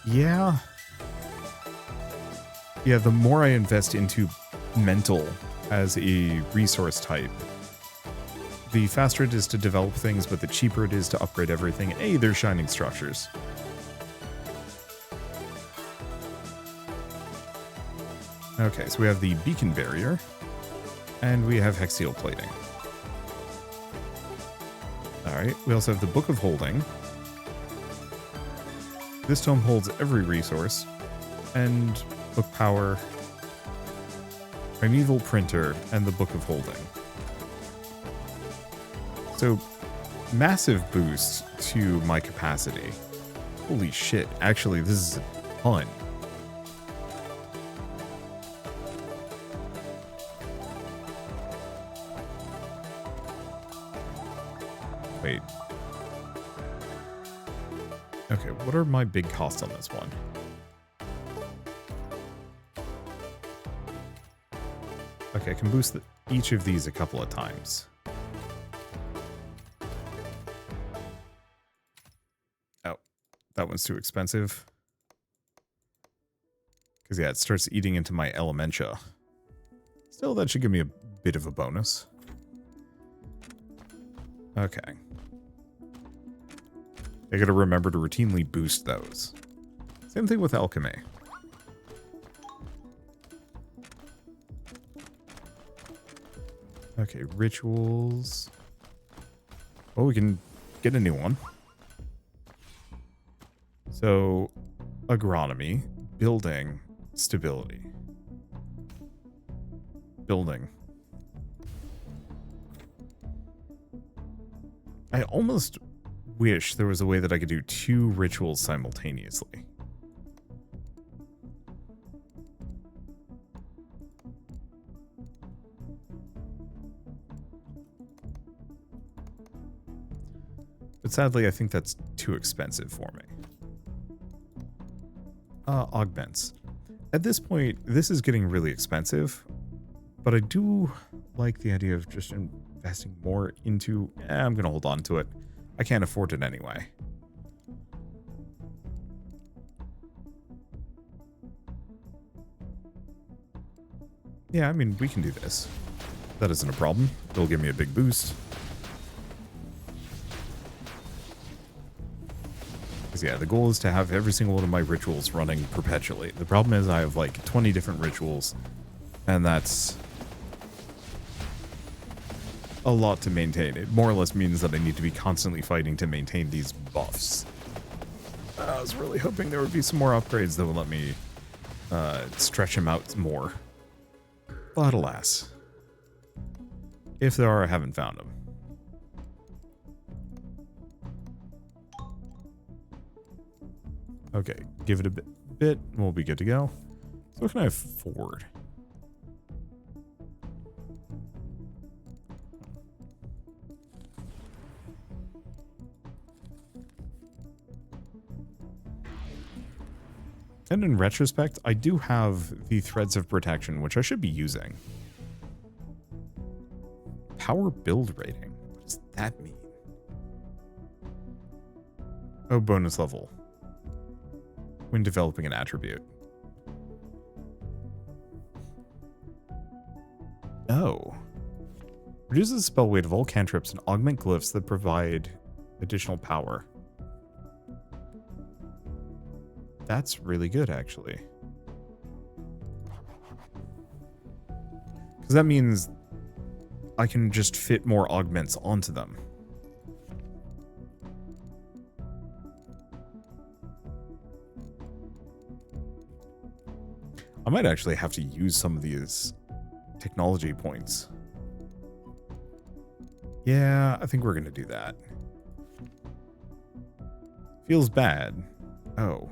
yeah. Yeah, the more I invest into mental as a resource type, the faster it is to develop things, but the cheaper it is to upgrade everything. Hey, there's shining structures. Okay, so we have the beacon barrier. And we have Hexsteel plating. Alright, we also have the Book of Holding. This tome holds every resource. And Book Power, Primeval Printer, and the Book of Holding. So, massive boost to my capacity. Holy shit, actually this is a ton. Wait. Okay, what are my big costs on this one? Okay, I can boost each of these a couple of times. Oh, that one's too expensive. Because, yeah, it starts eating into my elementia. Still, that should give me a bit of a bonus. Okay. I gotta remember to routinely boost those. Same thing with alchemy. Okay, rituals. Well, we can get a new one. So, agronomy, building, stability. Building. I almost wish there was a way that I could do 2 rituals simultaneously. But sadly, I think that's too expensive for me. Augments. At this point, this is getting really expensive, but I do like the idea of just investing more into... I'm going to hold on to it. I can't afford it anyway. Yeah, I mean, we can do this. That isn't a problem. It'll give me a big boost. Because, yeah, the goal is to have every single one of my rituals running perpetually. The problem is I have, like, 20 different rituals, and that's a lot to maintain. It more or less means that I need to be constantly fighting to maintain these buffs. I was really hoping there would be some more upgrades that would let me stretch them out more. But alas. If there are, I haven't found them. Okay, give it a bit, and we'll be good to go. So what can I afford? And in retrospect, I do have the Threads of Protection, which I should be using. Power build rating. What does that mean? Oh, bonus level. When developing an attribute. Oh. Reduces the spell weight of all cantrips and augment glyphs that provide additional power. That's really good, actually. Because that means I can just fit more augments onto them. I might actually have to use some of these technology points. Yeah, I think we're going to do that. Feels bad. Oh.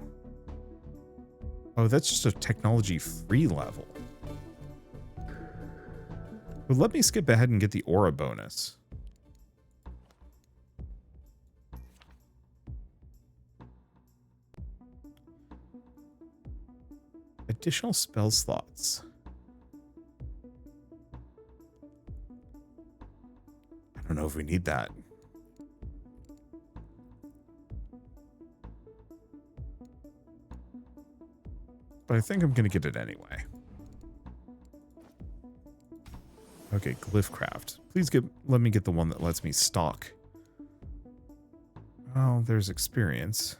Oh, that's just a technology-free level. But let me skip ahead and get the aura bonus. Additional spell slots. I don't know if we need that. But I think I'm going to get it anyway. Okay, Glyphcraft. Please let me get the one that lets me stock. Well, there's experience.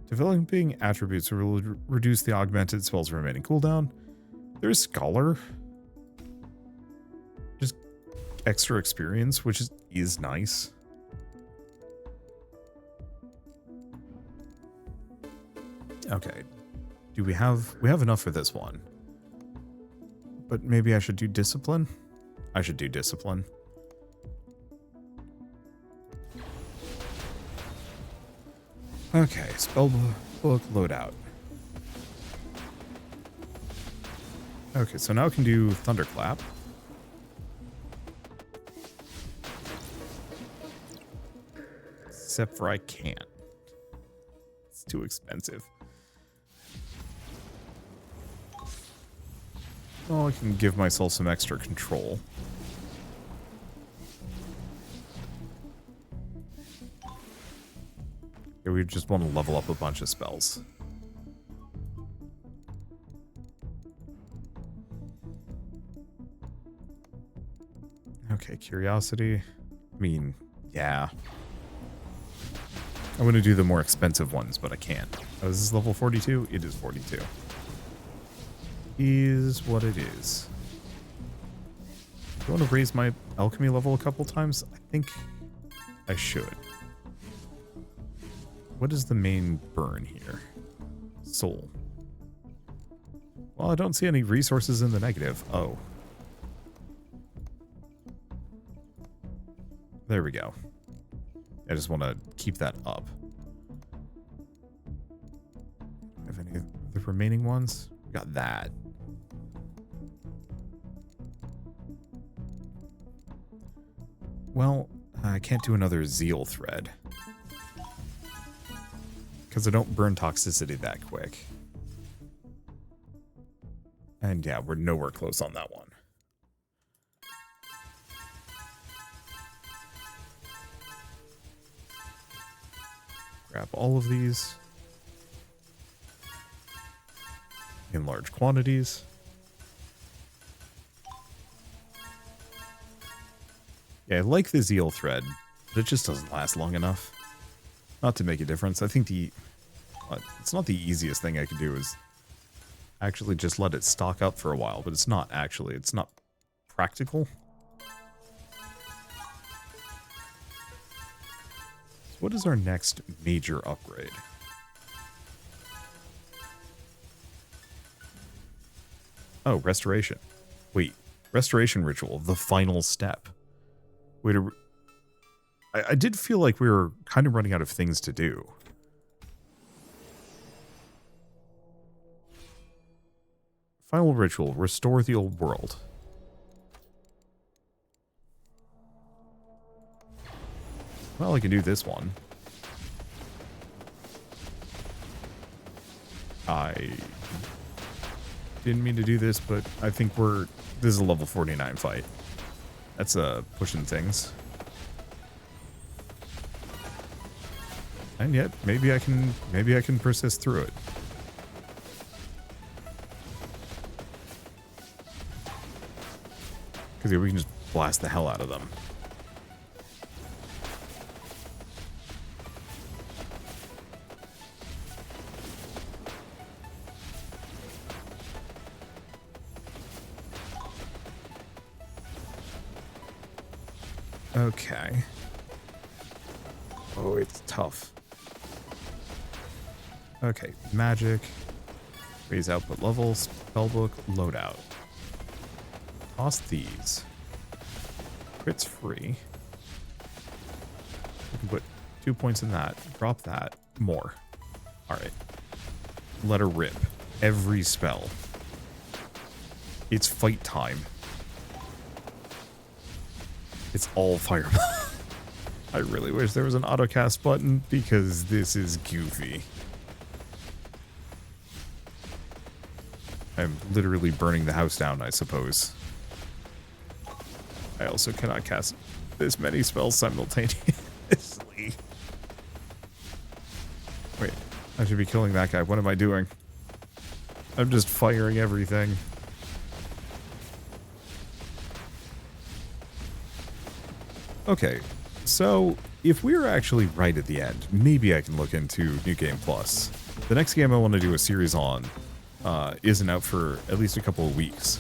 Developing attributes will reduce the augmented spell's remaining cooldown. There's Scholar. Just extra experience, which is nice. Okay. Do we have enough for this one? But maybe I should do discipline? I should do discipline. Okay, spellbook loadout. Okay, so now I can do Thunderclap. except for I can't. It's too expensive. Oh, I can give myself some extra control. Yeah, we just want to level up a bunch of spells. Okay, curiosity. I mean, yeah. I want to do the more expensive ones, but I can't. Oh, is this level 42? It is 42. Is what it is. Do I want to raise my alchemy level a couple times? I think I should. What is the main burn here? Soul. Well, I don't see any resources in the negative. Oh. There we go. I just want to keep that up. Have any of the remaining ones? We got that. Well, I can't do another zeal thread. Because I don't burn toxicity that quick. And yeah, we're nowhere close on that one. Grab all of these. In large quantities. Yeah, I like the zeal thread, but it just doesn't last long enough. Not to make a difference. I think it's not the easiest thing I could do is actually just let it stock up for a while, but it's not actually. It's not practical. So what is our next major upgrade? Oh, restoration. Wait, restoration ritual, the final step. Wait, I did feel like we were kind of running out of things to do. Final ritual, restore the old world. Well, I can do this one. I didn't mean to do this, but I think this is a level 49 fight. That's pushing things. And yet, maybe I can persist through it. Because we can just blast the hell out of them. Okay. Oh, it's tough. Okay, magic. Raise output levels. Spellbook. Loadout. Toss these. Crit's free. We can put 2 points in that. Drop that. More. Alright. Let her rip. Every spell. It's fight time. It's all fireball. I really wish there was an autocast button because this is goofy. I'm literally burning the house down, I suppose. I also cannot cast this many spells simultaneously. Wait, I should be killing that guy. What am I doing? I'm just firing everything. Okay, so if we're actually right at the end, maybe I can look into New Game Plus. The next game I want to do a series on isn't out for at least a couple of weeks.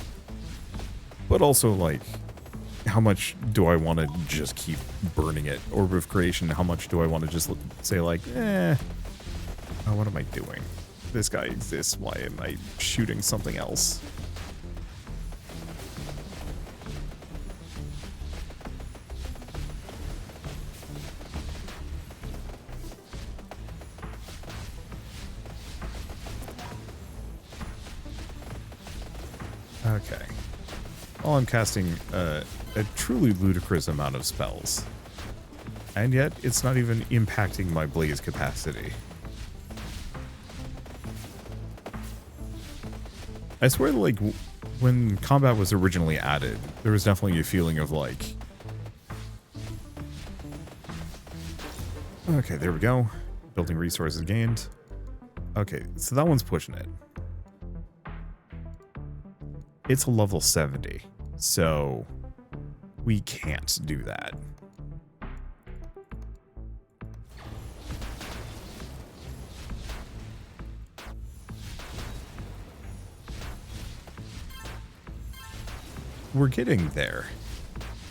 But also, like, how much do I want to just keep burning it? Orb of Creation, how much do I want to just say, like, oh, what am I doing? This guy exists, why am I shooting something else? Okay. Well, I'm casting a truly ludicrous amount of spells. And yet, it's not even impacting my blaze capacity. I swear, like, when combat was originally added, there was definitely a feeling of, like... Okay, there we go. Building resources gained. Okay, so that one's pushing it. It's a level 70, so we can't do that. We're getting there,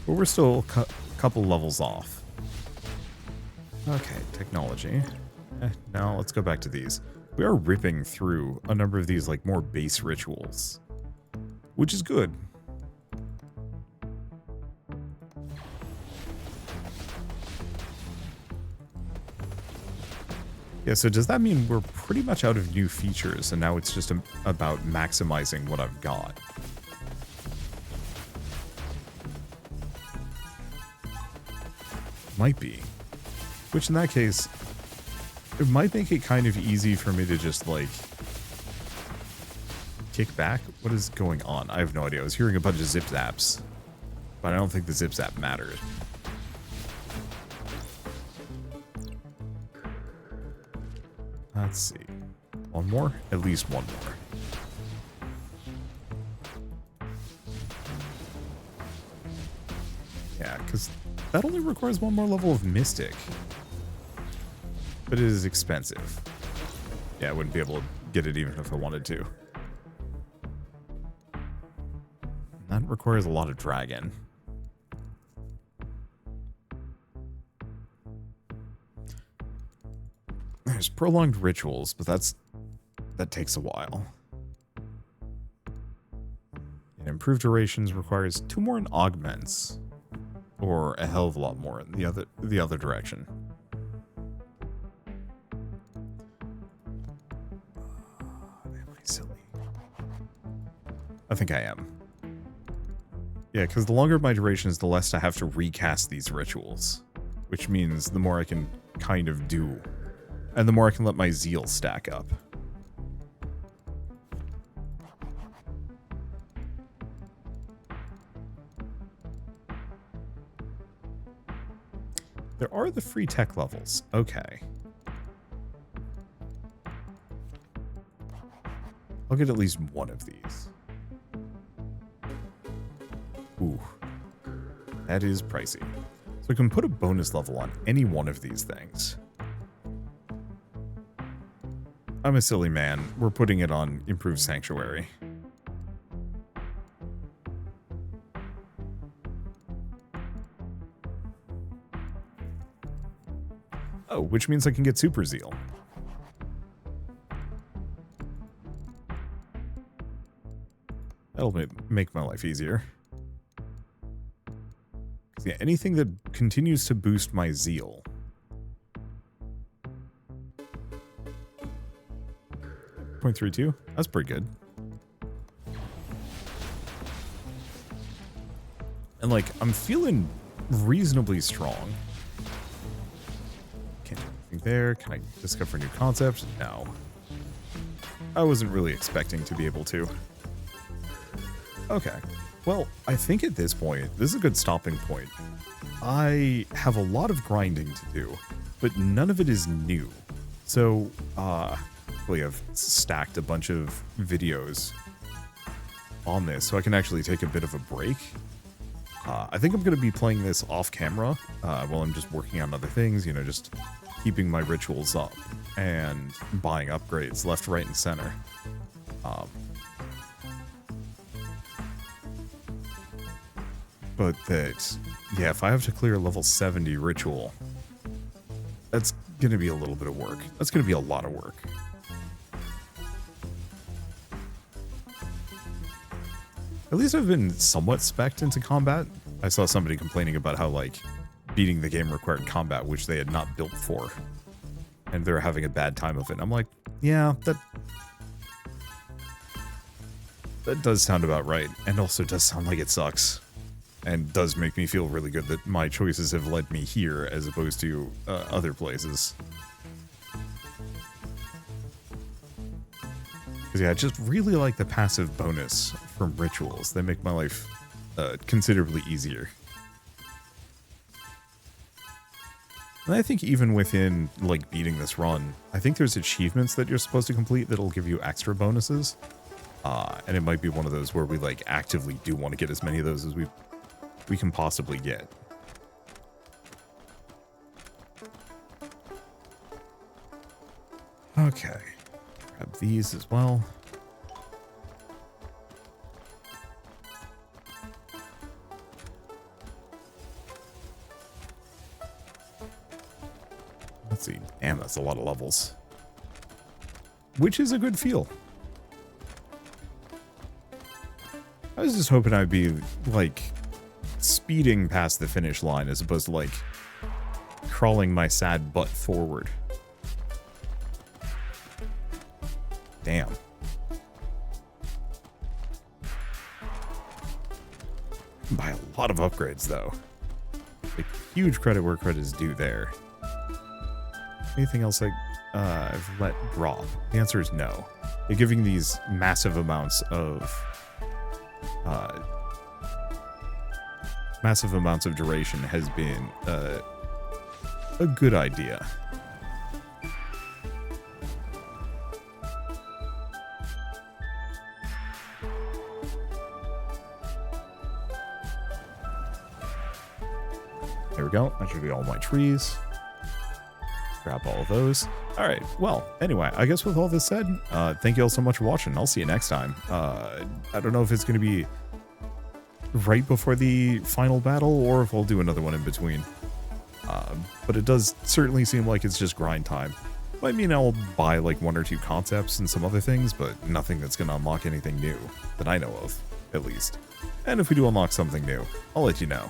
but we're still a couple levels off. Okay, technology. Now let's go back to these. We are ripping through a number of these, like, more base rituals, which is good. Yeah, so does that mean we're pretty much out of new features and now it's just about maximizing what I've got? Might be. Which in that case, it might make it kind of easy for me to just, like, kick back. What is going on? I have no idea. I was hearing a bunch of zip zaps, but I don't think the zip zap mattered. Let's see. One more? At least one more. Yeah, because that only requires one more level of Mystic. But it is expensive. Yeah, I wouldn't be able to get it even if I wanted to. That requires a lot of Dragon. There's prolonged rituals, but that takes a while. And improved durations requires 2 more in augments, or a hell of a lot more in the other direction. Am I silly? I think I am. Yeah, because the longer my durations, the less I have to recast these rituals, which means the more I can kind of do. And the more I can let my zeal stack up. There are the free tech levels. Okay. I'll get at least one of these. Ooh. That is pricey. So I can put a bonus level on any one of these things. I'm a silly man. We're putting it on Improved Sanctuary. Oh, which means I can get Super Zeal. That'll make my life easier. Yeah, anything that continues to boost my zeal. 0.32? That's pretty good. And, like, I'm feeling reasonably strong. Can't do anything there. Can I discover new concepts? No. I wasn't really expecting to be able to. Okay. Well, I think at this point, this is a good stopping point. I have a lot of grinding to do, but none of it is new. So, I've stacked a bunch of videos on this so I can actually take a bit of a break. I think I'm going to be playing this off camera while I'm just working on other things, you know, just keeping my rituals up and buying upgrades left, right, and center. But that, yeah, if I have to clear level 70 ritual, that's going to be a little bit of work. That's going to be a lot of work. At least I've been somewhat spec'd into combat. I saw somebody complaining about how, like, beating the game required combat, which they had not built for. And they're having a bad time of it. I'm like, yeah, that does sound about right. And also does sound like it sucks. and does make me feel really good that my choices have led me here as opposed to other places. Because yeah, I just really like the passive bonus from rituals. They make my life considerably easier. And I think even within, like, beating this run, I think there's achievements that you're supposed to complete that'll give you extra bonuses. And it might be one of those where we, like, actively do want to get as many of those as we can possibly get. Okay. Grab these as well. Let's see. Damn, that's a lot of levels. Which is a good feel. I was just hoping I'd be, like, speeding past the finish line as opposed to, like, crawling my sad butt forward. Damn. Buy a lot of upgrades, though. Like, huge credit where credit is due there. Anything else I've let drop? The answer is no. They're giving these massive amounts of duration has been a good idea. There we go. That should be all my trees. Grab all of those. All right. Well, anyway, I guess with all this said, thank you all so much for watching. I'll see you next time. I don't know if it's going to be right before the final battle or if I'll do another one in between. But it does certainly seem like it's just grind time. Might mean I'll buy like 1 or 2 concepts and some other things, but nothing that's going to unlock anything new that I know of, at least. And if we do unlock something new, I'll let you know.